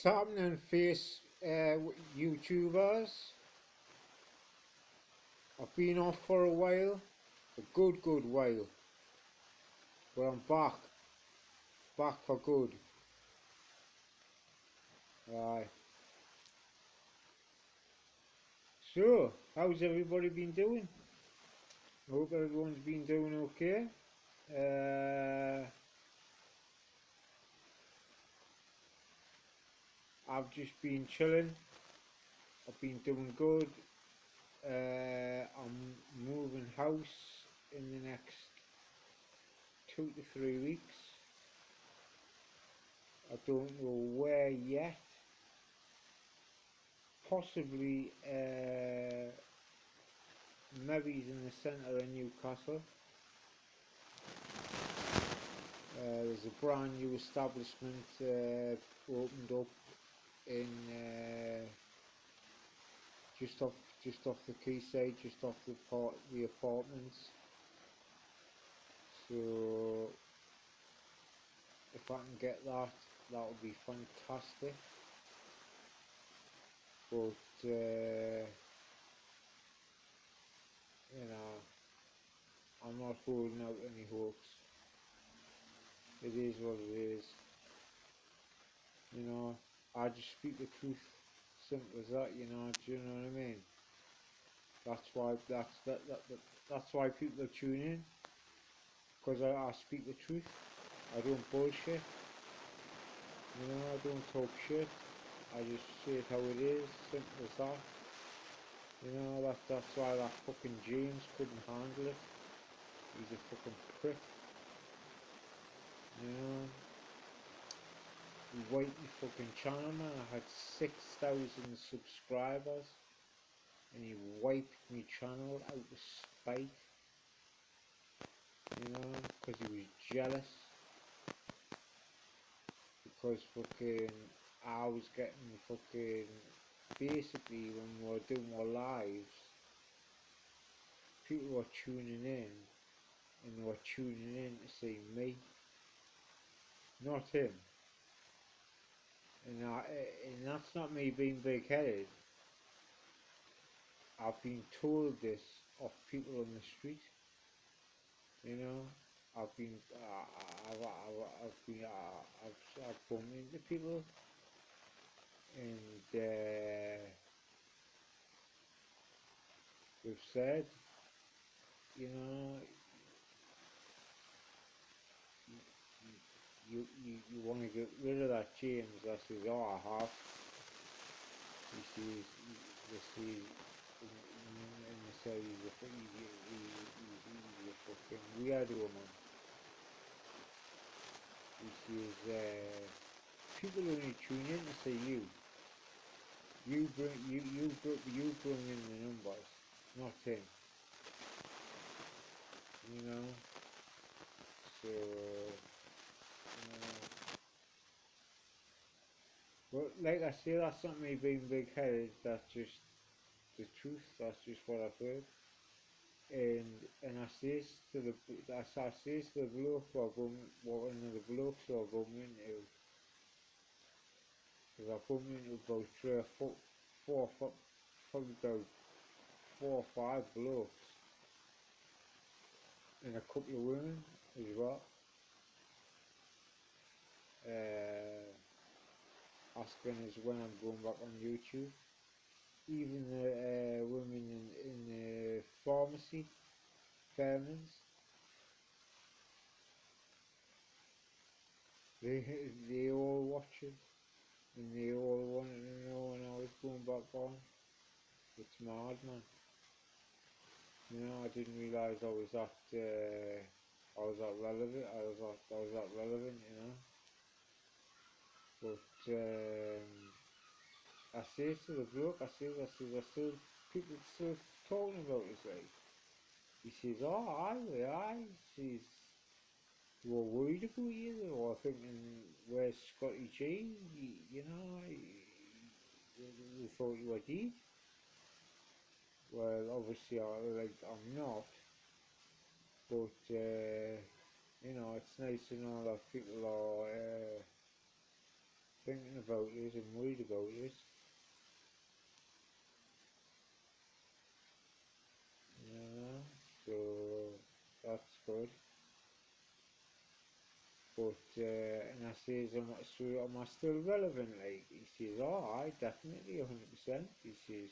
What's happening, YouTubers? I've been off for a while, a good while, but I'm back for good. Aye. So, how's everybody been doing? I hope everyone's been doing okay. I've just been chilling. I've been doing good. I'm moving house in the next 2 to 3 weeks. I don't know where yet. Possibly, maybe he's in the centre of Newcastle. There's a brand new establishment opened up in just off the quayside, just off the apartments. So if I can get that, that would be fantastic. But you know, I'm not holding out any hopes. It is what it is. You know, I just speak the truth. Simple as that. You know. Do you know what I mean? That's why people tune in, because I speak the truth. I don't bullshit. You know, I don't talk shit. I just say it how it is. Simple as that. You know, that's why that fucking James couldn't handle it. He's a fucking prick. You know, he wiped my fucking channel, man. I had 6,000 subscribers, and he wiped my channel out of spite. You know, because he was jealous. Because fucking I was getting fucking, basically when we were doing our lives, people were tuning in, and they were tuning in to see me, not him. And that's not me being big-headed. I've been told this of people on the street. You know, I've bumped into people, and they've said, you know, you want to get rid of that James. I says, oh, I have. He says, and they say he's a fucking weirdo, man. He says, people only tune in to see you. You bring in the numbers, not him. You know. So, but like I say, that's not me being big-headed. That's just the truth. That's just what I've heard. And I says to the bloke what another blokes I bumped into, because I bumped into about probably about 4 or 5 blokes, and a couple of women as well. Asking us when I'm going back on YouTube. Even the women in the pharmacy, Fairman's, they all watch it, and they all wanted to know when I was going back on. It's mad, man. You know, I didn't realise I was that relevant. I was that relevant, you know. But I say to the bloke, I still, people still talking about this, like. He says, oh, aye. He says, you were worried about you, or thinking, where's Scotty G? You know, they thought you were dead. Well, obviously, I'm not. But, you know, it's nice to know that people are thinking about this and worried about this. Yeah, so that's good. But and I says, am I still relevant? Like he says, oh, I definitely 100%. He says,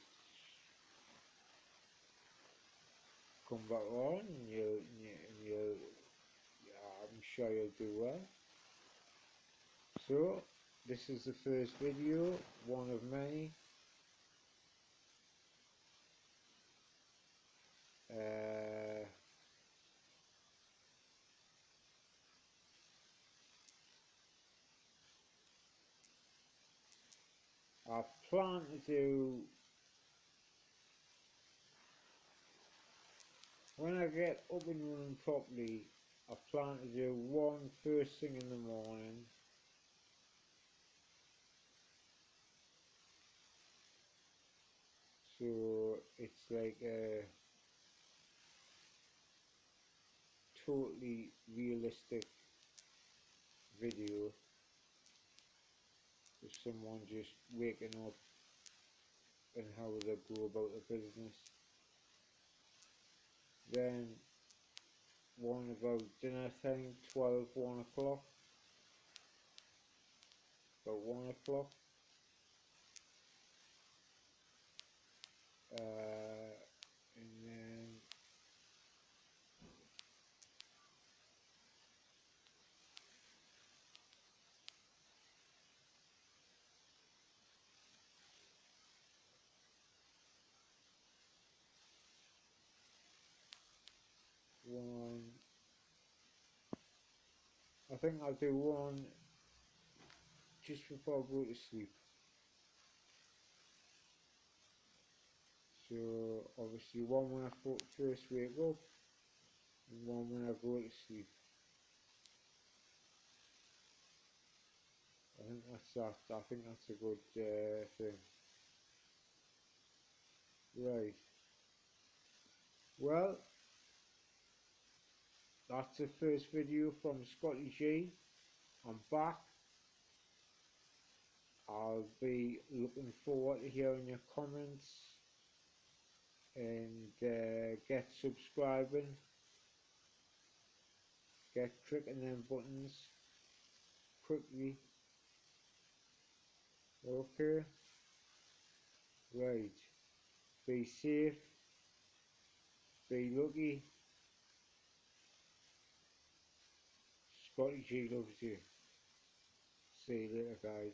come back on, and you'll yeah, I'm sure you'll do well. So this is the first video, one of many. I plan to do, when I get up and running properly, I plan to do one first thing in the morning, so it's like a totally realistic video of someone just waking up and how they go about the business. Then one about dinner time, 12, 1 o'clock, about 1 o'clock. And then one, I think I'll do one just before I go to sleep. So obviously one when I first wake up and one when I go to sleep. I think that's that. I think that's a good thing. Right. Well, that's the first video from Scotty G. I'm back. I'll be looking forward to hearing your comments and get subscribing, get clicking them buttons quickly. Okay, right. Be safe, be lucky. Scotty G loves you. See you later, guys.